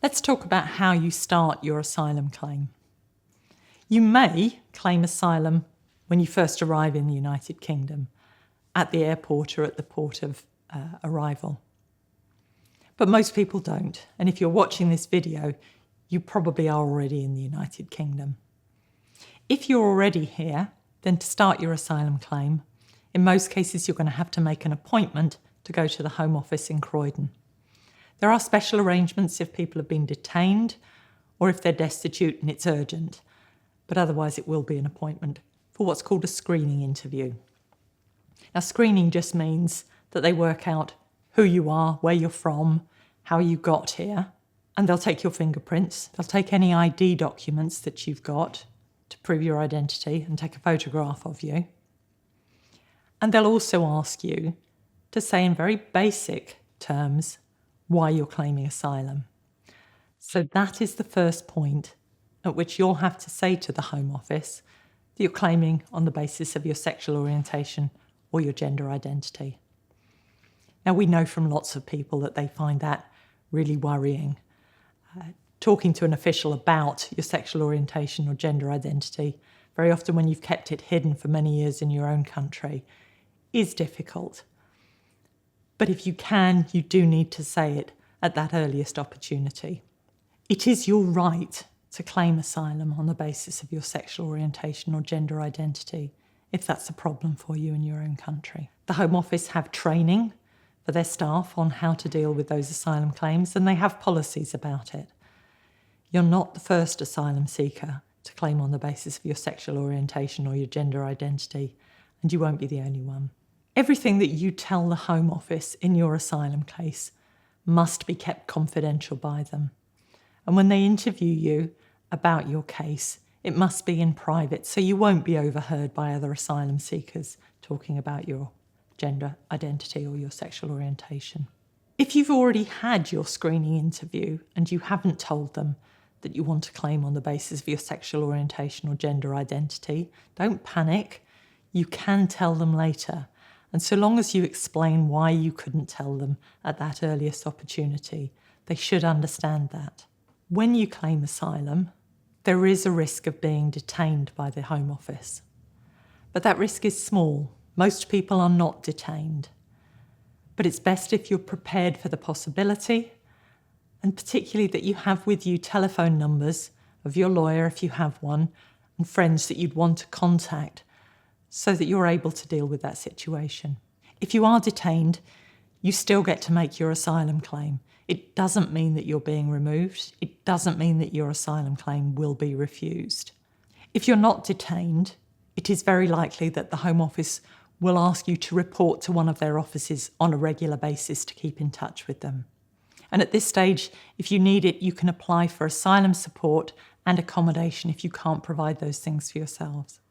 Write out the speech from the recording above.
Let's talk about how you start your asylum claim. You may claim asylum when you first arrive in the United Kingdom, at the airport or at the port of arrival. But most people don't, and if you're watching this video, you probably are already in the United Kingdom. If you're already here, then to start your asylum claim, in most cases you're going to have to make an appointment to go to the Home Office in Croydon. There are special arrangements if people have been detained or if they're destitute and it's urgent, but otherwise it will be an appointment for what's called a screening interview. Now, screening just means that they work out who you are, where you're from, how you got here, and they'll take your fingerprints. They'll take any ID documents that you've got to prove your identity and take a photograph of you. And they'll also ask you to say in very basic terms why you're claiming asylum. So that is the first point at which you'll have to say to the Home Office that you're claiming on the basis of your sexual orientation or your gender identity. Now, we know from lots of people that they find that really worrying. Talking to an official about your sexual orientation or gender identity, very often when you've kept it hidden for many years in your own country, is difficult. But if you can, you do need to say it at that earliest opportunity. It is your right to claim asylum on the basis of your sexual orientation or gender identity, if that's a problem for you in your own country. The Home Office have training for their staff on how to deal with those asylum claims, and they have policies about it. You're not the first asylum seeker to claim on the basis of your sexual orientation or your gender identity, and you won't be the only one. Everything that you tell the Home Office in your asylum case must be kept confidential by them. And when they interview you about your case, it must be in private, so you won't be overheard by other asylum seekers talking about your gender identity or your sexual orientation. If you've already had your screening interview and you haven't told them that you want to claim on the basis of your sexual orientation or gender identity, don't panic. You can tell them later. And so long as you explain why you couldn't tell them at that earliest opportunity, they should understand that. When you claim asylum, there is a risk of being detained by the Home Office. But that risk is small. Most people are not detained. But it's best if you're prepared for the possibility, and particularly that you have with you telephone numbers of your lawyer, if you have one, and friends that you'd want to contact so that you're able to deal with that situation. If you are detained, you still get to make your asylum claim. It doesn't mean that you're being removed. It doesn't mean that your asylum claim will be refused. If you're not detained, it is very likely that the Home Office will ask you to report to one of their offices on a regular basis to keep in touch with them. And at this stage, if you need it, you can apply for asylum support and accommodation if you can't provide those things for yourselves.